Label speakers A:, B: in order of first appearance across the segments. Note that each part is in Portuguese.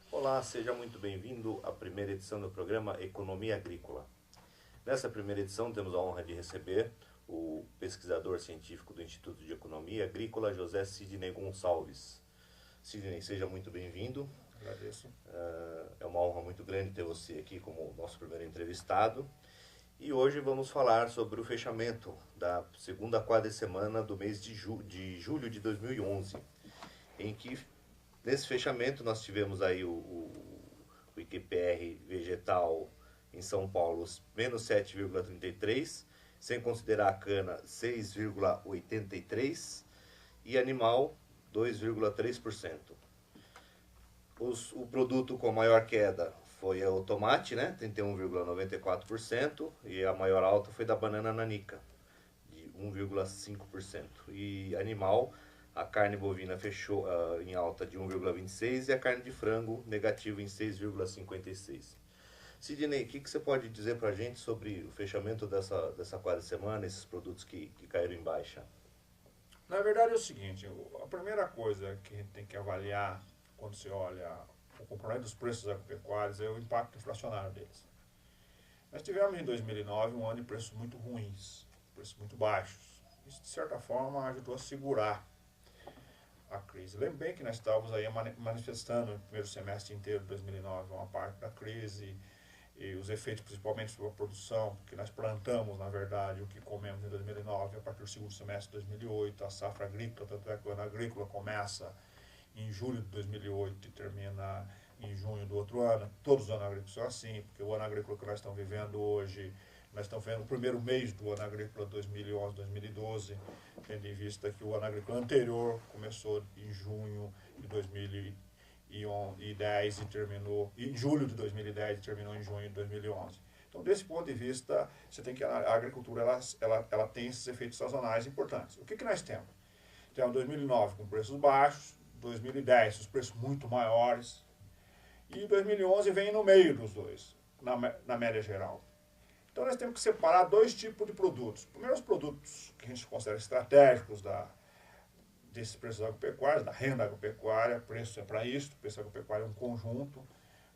A: Olá, seja muito bem-vindo à primeira edição do programa Economia Agrícola. Nessa primeira edição temos a honra de receber o pesquisador científico do Instituto de Economia Agrícola, José Sidney Gonçalves. Sidney, seja muito bem-vindo.
B: Agradeço.
A: É uma honra muito grande ter você aqui como nosso primeiro entrevistado. E hoje vamos falar sobre o fechamento da segunda quadricemana do mês de julho de 2011, em que nesse fechamento nós tivemos aí o IQPR vegetal em São Paulo menos 7,33, sem considerar a cana 6,83 e animal 2,3%. O produto com maior queda foi o tomate, né, 31,94%, e a maior alta foi da banana nanica, de 1,5%. E animal, a carne bovina fechou em alta de 1,26% e a carne de frango negativa em 6,56%. Sidney, o que você pode dizer para a gente sobre o fechamento dessa quadra semana, esses produtos que caíram em baixa?
B: Na verdade é o seguinte, a primeira coisa que a gente tem que avaliar quando se olha o componente dos preços agropecuários é o impacto inflacionário deles. Nós tivemos em 2009 um ano de preços muito ruins, preços muito baixos. Isso, de certa forma, ajudou a segurar a crise. Lembre bem que nós estávamos aí manifestando no primeiro semestre inteiro de 2009 uma parte da crise e os efeitos principalmente sobre a produção, porque nós plantamos, na verdade, o que comemos em 2009 a partir do segundo semestre de 2008, a safra agrícola, tanto é que o ano agrícola começa em julho de 2008 e termina em junho do outro ano. Todos os anos agrícolas são assim, porque o ano agrícola que nós estamos vivendo hoje, nós estamos vendo o primeiro mês do ano agrícola 2011-2012, tendo em vista que o ano agrícola anterior começou em junho de 2010 e terminou em julho de 2010 e terminou em junho de 2011. Então, desse ponto de vista, você tem que a agricultura ela tem esses efeitos sazonais importantes. O que nós temos? Temos 2009 com preços baixos, 2010 os preços muito maiores, e 2011 vem no meio dos dois, na média geral. Então nós temos que separar dois tipos de produtos. Primeiro, os produtos que a gente considera estratégicos desses preços agropecuários, da renda agropecuária. Preço é para isso, preço agropecuário é um conjunto.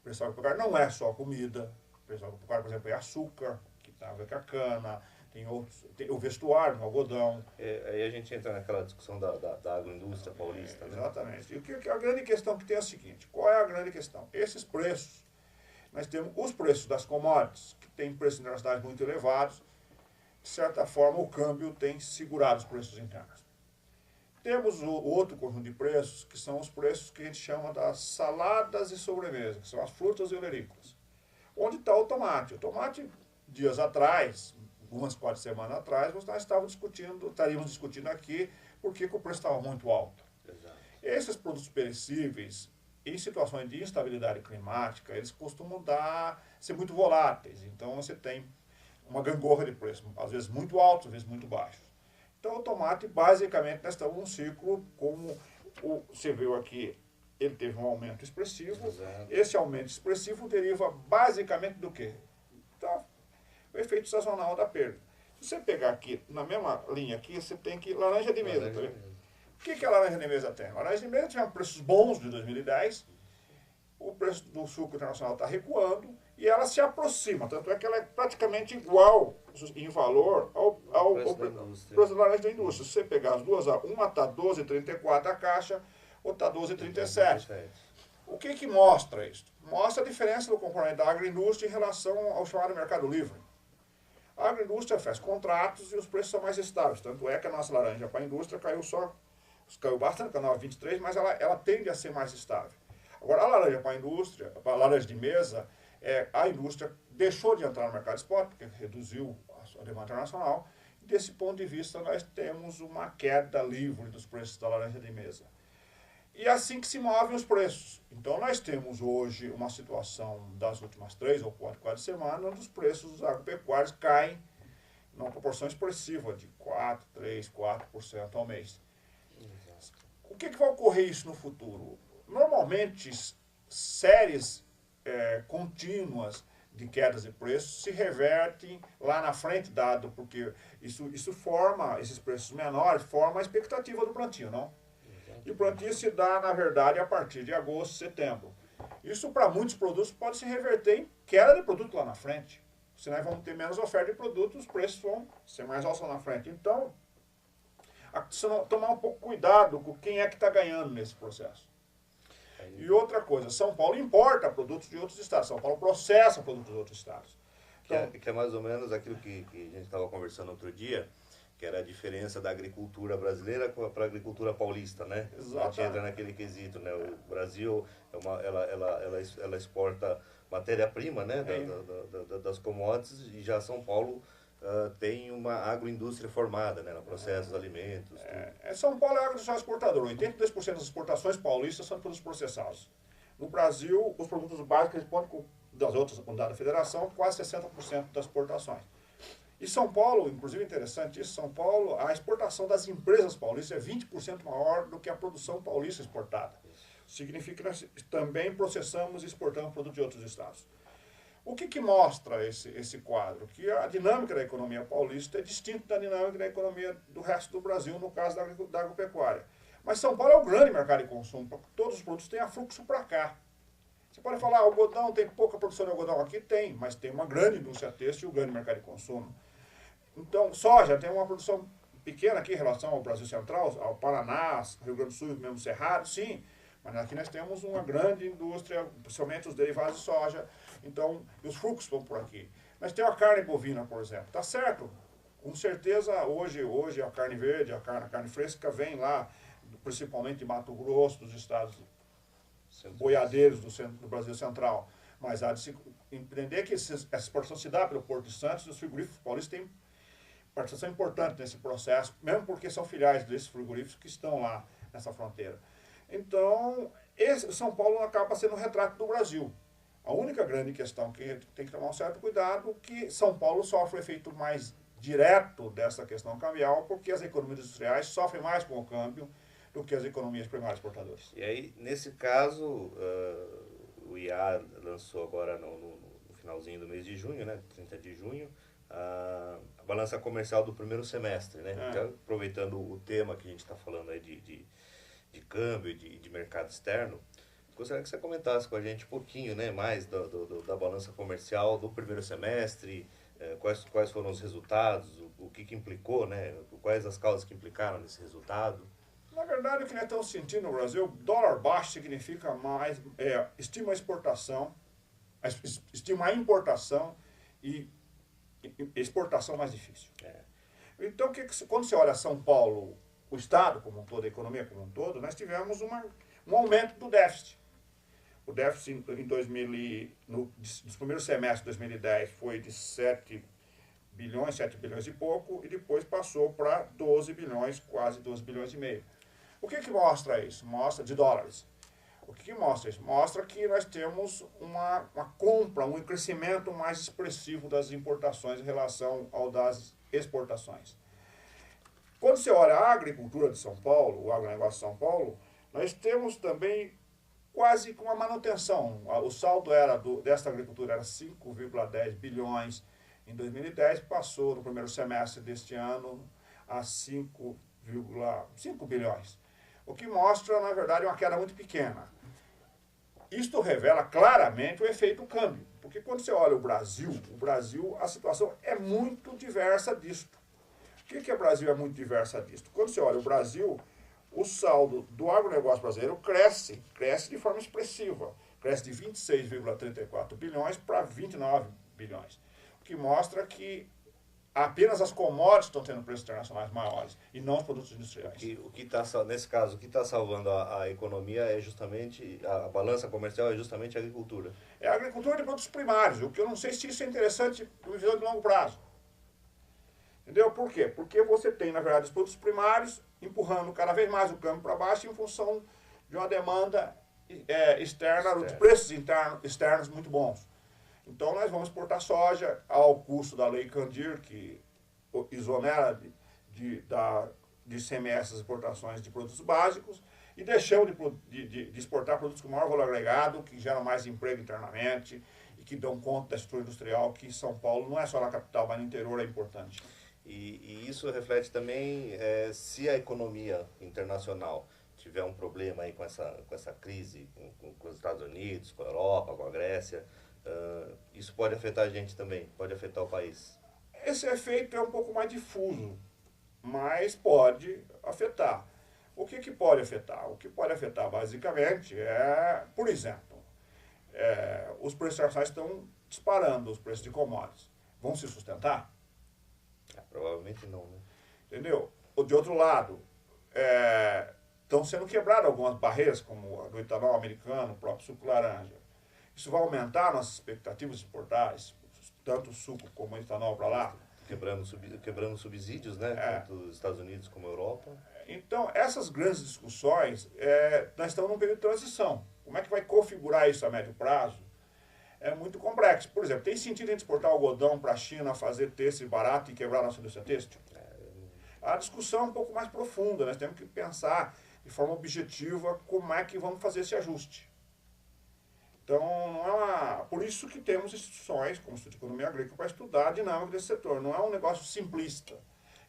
B: Preço agropecuário não é só comida. Preço agropecuário, por exemplo, é açúcar, que tem a ver com a cana, tem o vestuário, o algodão.
A: Aí a gente entra naquela discussão da agroindústria paulista, né?
B: Exatamente. E a grande questão que tem é a seguinte: qual é a grande questão? Esses preços, nós temos os preços das commodities, que tem preços internacionais muito elevados. De certa forma, o câmbio tem segurado os preços internos. Temos o outro conjunto de preços, que são os preços que a gente chama das saladas e sobremesas, que são as frutas e olerícolas. Onde está o tomate? O tomate, dias atrás, algumas 4 semanas atrás, nós estaríamos discutindo aqui por que o preço estava muito alto.
A: Exato.
B: Esses produtos perecíveis, em situações de instabilidade climática, eles costumam ser muito voláteis. Então você tem uma gangorra de preço, às vezes muito altos, às vezes muito baixos. Então o tomate, basicamente, nós estamos num ciclo, como você viu aqui, ele teve um aumento expressivo.
A: Exato.
B: Esse aumento expressivo deriva basicamente do quê? Então, o efeito sazonal da perda. Se você pegar aqui, na mesma linha aqui, você tem que laranja de mesa. Tá? O que a laranja de mesa tem? A laranja de mesa tinha preços bons de 2010, o preço do suco internacional está recuando e ela se aproxima, tanto é que ela é praticamente igual em valor ao preço da laranja da indústria. Se você pegar as duas, uma está 12,34 a caixa, outra está 12,37. O que mostra isso? Mostra a diferença do componente da agroindústria em relação ao chamado mercado livre. A agroindústria faz contratos e os preços são mais estáveis, tanto é que a nossa laranja para a indústria caiu bastante, caiu 9,23, mas ela tende a ser mais estável. Agora, a laranja para a indústria, a laranja de mesa, a indústria deixou de entrar no mercado spot, porque reduziu a demanda internacional. E desse ponto de vista, nós temos uma queda livre dos preços da laranja de mesa. E é assim que se movem os preços. Então, nós temos hoje uma situação das últimas 3 ou 4 semanas, onde os preços agropecuários caem numa proporção expressiva de 4% ao mês. O que vai ocorrer isso no futuro? Normalmente, séries contínuas de quedas de preços se revertem lá na frente, dado porque isso forma, esses preços menores, forma a expectativa do plantio, não? E pronto, isso se dá, na verdade, a partir de agosto, setembro. Isso, para muitos produtos, pode se reverter em queda de produto lá na frente. Se nós vamos ter menos oferta de produtos, os preços vão ser mais altos lá na frente. Então, tomar um pouco cuidado com quem é que está ganhando nesse processo. E outra coisa, São Paulo importa produtos de outros estados. São Paulo processa produtos de outros estados.
A: Então, que é mais ou menos aquilo que a gente estava conversando outro dia, que era a diferença da agricultura brasileira para a agricultura paulista, né?
B: Exatamente.
A: A gente entra naquele quesito, né? O Brasil, ela exporta matéria-prima, né? Das commodities, e já São Paulo tem uma agroindústria formada, né? No processo dos alimentos.
B: São Paulo é agroindústria exportador. 82% das exportações paulistas são produtos processados. No Brasil, os produtos básicos respondem das outras unidades da federação, quase 60% das exportações. E São Paulo, inclusive interessante isso, São Paulo, a exportação das empresas paulistas é 20% maior do que a produção paulista exportada. Significa que nós também processamos e exportamos produtos de outros estados. O que mostra esse quadro? Que a dinâmica da economia paulista é distinta da dinâmica da economia do resto do Brasil, no caso da agropecuária. Mas São Paulo é o grande mercado de consumo, porque todos os produtos têm afluxo para cá. Você pode falar, algodão, tem pouca produção de algodão aqui? Tem, mas tem uma grande indústria têxtil e um grande mercado de consumo. Então, soja tem uma produção pequena aqui em relação ao Brasil Central, ao Paraná, Rio Grande do Sul, mesmo Cerrado, sim. Mas aqui nós temos uma grande indústria, principalmente os derivados de soja. Então, os fluxos vão por aqui. Nós temos a carne bovina, por exemplo. Tá certo? Com certeza, hoje a carne verde, a carne fresca vem lá, principalmente de Mato Grosso, dos estados boiadeiros do Brasil Central. Mas há de se entender que essa exportação se dá pelo Porto de Santos, e os frigoríficos paulistas têm participação importante nesse processo, mesmo porque são filiais desses frigoríficos que estão lá nessa fronteira. Então, São Paulo acaba sendo um retrato do Brasil. A única grande questão que tem que tomar um certo cuidado é que São Paulo sofre o efeito mais direto dessa questão cambial, porque as economias industriais sofrem mais com o câmbio do que as economias primárias exportadoras.
A: E aí, nesse caso, o IA lançou agora no finalzinho do mês de junho, né, 30 de junho, a balança comercial do primeiro semestre, né? Então, aproveitando o tema que a gente está falando aí de câmbio, de mercado externo, gostaria que você comentasse com a gente um pouquinho, né, mais da balança comercial do primeiro semestre, quais foram os resultados, o que implicou, né, quais as causas que implicaram nesse resultado.
B: Na verdade, o que nós estamos sentindo no Brasil, dólar baixo significa mais, estima a exportação, estima a importação e exportação mais difícil. Então, quando você olha São Paulo, o Estado como um todo, a economia como um todo, nós tivemos um aumento do déficit. O déficit nos primeiros semestres de 2010 foi de 7 bilhões e pouco, e depois passou para 12 bilhões, quase 12 bilhões e meio. O que mostra isso? Mostra de dólares. O que mostra isso? Mostra que nós temos uma compra, um crescimento mais expressivo das importações em relação ao das exportações. Quando você olha a agricultura de São Paulo, o agronegócio de São Paulo, nós temos também quase com uma manutenção. O saldo desta agricultura era 5,10 bilhões em 2010, passou no primeiro semestre deste ano a 5 bilhões. O que mostra, na verdade, uma queda muito pequena. Isto revela claramente o efeito câmbio, porque quando você olha o Brasil, a situação é muito diversa disto. O que o Brasil é muito diversa disto? Quando você olha o Brasil, o saldo do agronegócio brasileiro cresce de forma expressiva, cresce de 26,34 bilhões para 29 bilhões, o que mostra que apenas as commodities estão tendo preços internacionais maiores e não os produtos industriais.
A: Nesse caso, o que está salvando a economia é justamente, a balança comercial é justamente a agricultura.
B: É a agricultura de produtos primários, o que eu não sei se isso é interessante para visão de longo prazo. Entendeu? Por quê? Porque você tem, na verdade, os produtos primários empurrando cada vez mais o câmbio para baixo em função de uma demanda externa, de preços externos muito bons. Então, nós vamos exportar soja ao custo da Lei Candir, que exonera de ICMS as exportações de produtos básicos, e deixamos de exportar produtos com maior valor agregado, que geram mais emprego internamente e que dão conta da estrutura industrial, que São Paulo, não é só na capital, mas no interior é importante.
A: E isso reflete também se a economia internacional tiver um problema aí com essa crise com os Estados Unidos, com a Europa, com a Grécia, isso pode afetar a gente também, pode afetar o país.
B: Esse efeito é um pouco mais difuso, mas pode afetar. O que pode afetar? O que pode afetar basicamente é, por exemplo, os preços internacionais estão disparando, os preços de commodities. Vão se sustentar?
A: Provavelmente não, né?
B: Entendeu? De outro lado, estão sendo quebradas algumas barreiras, como a do etanol americano, o próprio suco laranja. Isso vai aumentar nossas expectativas de exportar tanto o suco como o etanol para lá?
A: Quebrando subsídios, né? Tanto os Estados Unidos como a Europa. Então,
B: essas grandes discussões, nós estamos num período de transição. Como é que vai configurar isso a médio prazo? É muito complexo. Por exemplo, tem sentido a gente exportar algodão para a China, fazer têxtil barato e quebrar nossa indústria têxtil? A discussão é um pouco mais profunda. Nós temos que pensar de forma objetiva como é que vamos fazer esse ajuste. Então, por isso que temos instituições como o Instituto de Economia Agrícola para estudar a dinâmica desse setor. Não é um negócio simplista,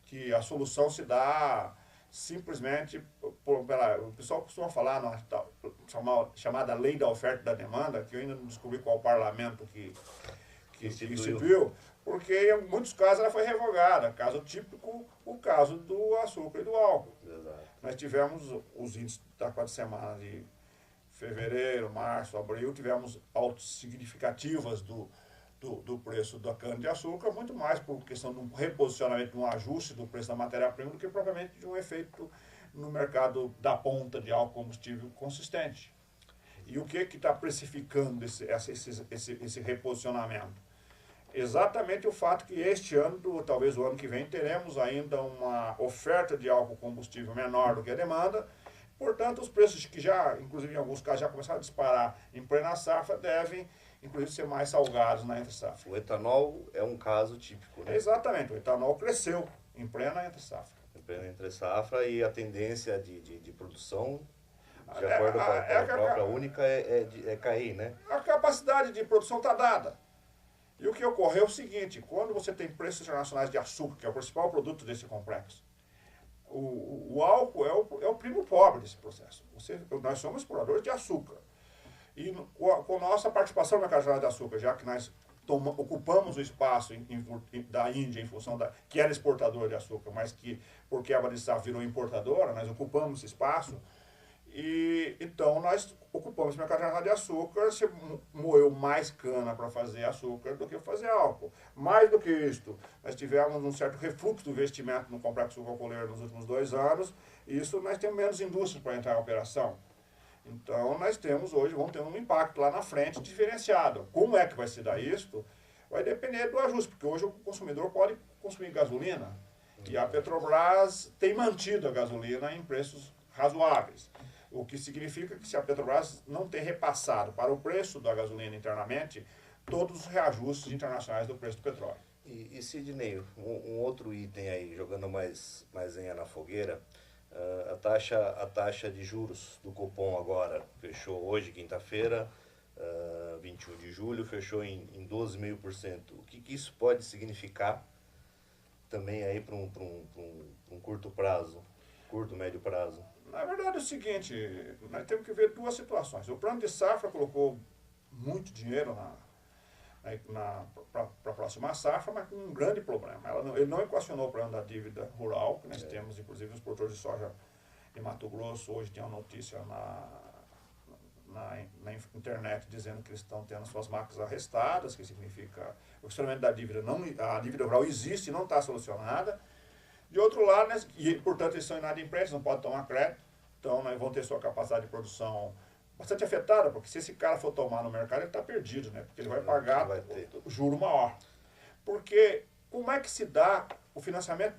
B: que a solução se dá simplesmente, o pessoal costuma falar na chamada lei da oferta e da demanda, que eu ainda não descobri qual parlamento que instituiu, porque em muitos casos ela foi revogada. Caso típico, o caso do açúcar e do álcool.
A: Exato.
B: Nós tivemos os índices da 4 semanas de fevereiro, março, abril, tivemos altas significativas do preço da cana-de-açúcar, muito mais por questão de um reposicionamento, de um ajuste do preço da matéria-prima, do que propriamente de um efeito no mercado da ponta de álcool combustível consistente. E o que está precificando esse reposicionamento? Exatamente o fato que este ano, talvez o ano que vem, teremos ainda uma oferta de álcool combustível menor do que a demanda. Portanto, os preços que já, inclusive em alguns casos, já começaram a disparar em plena safra, devem, inclusive, ser mais salgados na entre-safra.
A: O etanol é um caso típico, né?
B: Exatamente, o etanol cresceu em plena entre-safra.
A: Em plena entre-safra, e a tendência de produção, de acordo com a própria única, é cair, né?
B: A capacidade de produção está dada. E o que ocorreu é o seguinte: quando você tem preços internacionais de açúcar, que é o principal produto desse complexo, o álcool é o primo pobre desse processo. Nós somos exploradores de açúcar. E com a nossa participação no mercado de açúcar, já que nós ocupamos o espaço da Índia em função que era exportadora de açúcar, mas que, por quebra de safra, virou importadora, nós ocupamos esse espaço. E então nós ocupamos o mercado de açúcar, se moeu mais cana para fazer açúcar do que fazer álcool. Mais do que isto, nós tivemos um certo refluxo do investimento no complexo sucroalcooleiro nos últimos 2 anos, e isso nós temos menos indústria para entrar em operação. Então nós temos hoje, vamos ter um impacto lá na frente diferenciado. Como é que vai se dar isto? Vai depender do ajuste, porque hoje o consumidor pode consumir gasolina, e a Petrobras tem mantido a gasolina em preços razoáveis. O que significa que se a Petrobras não tem repassado para o preço da gasolina internamente todos os reajustes internacionais do preço do petróleo.
A: E Sidney, um outro item aí, jogando mais lenha na fogueira, a taxa de juros do Copom agora fechou hoje, quinta-feira, 21 de julho, fechou em 12,5%. O que isso pode significar também aí para um curto médio prazo?
B: Na verdade é o seguinte, nós temos que ver 2 situações. O plano de safra colocou muito dinheiro para a próxima safra, mas com um grande problema. Ele não equacionou o plano da dívida rural, que nós temos, inclusive, os produtores de soja de Mato Grosso. Hoje tem uma notícia na internet dizendo que eles estão tendo suas máquinas arrestadas, que significa o questionamento da dívida. A dívida rural existe e não está solucionada. De outro lado, né, e portanto eles são inadimplentes, não podem tomar crédito, então nós vão ter sua capacidade de produção bastante afetada, porque se esse cara for tomar no mercado, ele está perdido, né, porque ele vai pagar o juro maior. Porque como é que se dá o financiamento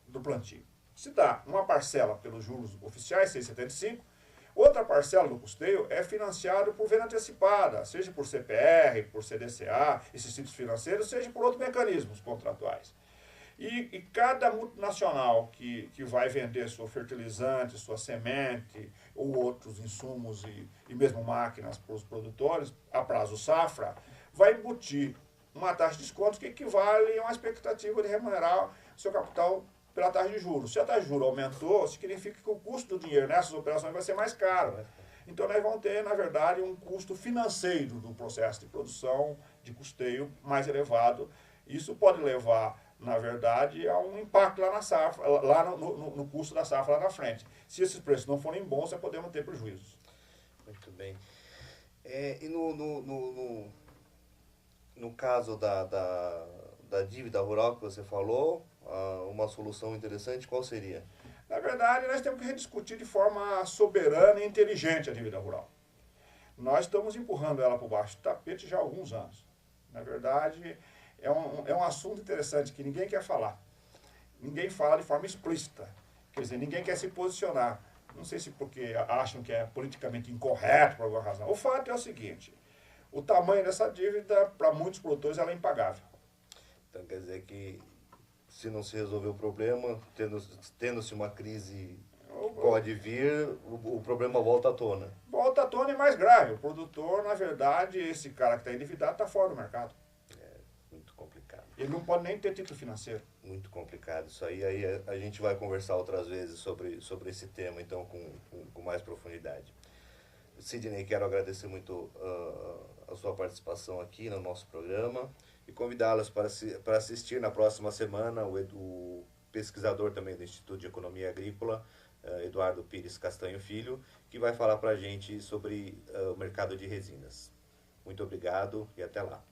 B: do plantio? Se dá uma parcela pelos juros oficiais, 6,75, outra parcela do custeio é financiado por venda antecipada, seja por CPR, por CDCA, esses títulos financeiros, seja por outros mecanismos contratuais. E cada multinacional que vai vender seu fertilizante, sua semente ou outros insumos e mesmo máquinas para os produtores, a prazo safra, vai embutir uma taxa de desconto que equivale a uma expectativa de remunerar seu capital pela taxa de juros. Se a taxa de juros aumentou, significa que o custo do dinheiro nessas operações vai ser mais caro. Então nós vamos ter, na verdade, um custo financeiro do processo de produção, de custeio mais elevado. Isso pode levar, na verdade, a um impacto lá na safra, lá no custo da safra lá na frente. Se esses preços não forem bons, nós podemos ter prejuízos.
A: Muito bem. E no caso da dívida rural que você falou, uma solução interessante, qual seria?
B: Na verdade, nós temos que rediscutir de forma soberana e inteligente a dívida rural. Nós estamos empurrando ela por baixo do tapete já há alguns anos. Na verdade, é um assunto interessante que ninguém quer falar. Ninguém fala de forma explícita. Quer dizer, ninguém quer se posicionar. Não sei se porque acham que é politicamente incorreto por alguma razão. O fato é o seguinte, o tamanho dessa dívida, para muitos produtores, ela é impagável.
A: Então quer dizer que se não se resolver o problema, tendo-se uma crise que pode vir, o problema volta à tona.
B: Volta à tona e mais grave. O produtor, na verdade, esse cara que está endividado, está fora do mercado.
A: É muito complicado.
B: Ele não pode nem ter título financeiro.
A: Muito complicado. Isso aí a gente vai conversar outras vezes sobre esse tema, então, com mais profundidade. Sidney, quero agradecer muito a sua participação aqui no nosso programa e convidá-los para assistir na próxima semana o pesquisador também do Instituto de Economia Agrícola, Eduardo Pires Castanho Filho, que vai falar para a gente sobre o mercado de resinas. Muito obrigado e até lá.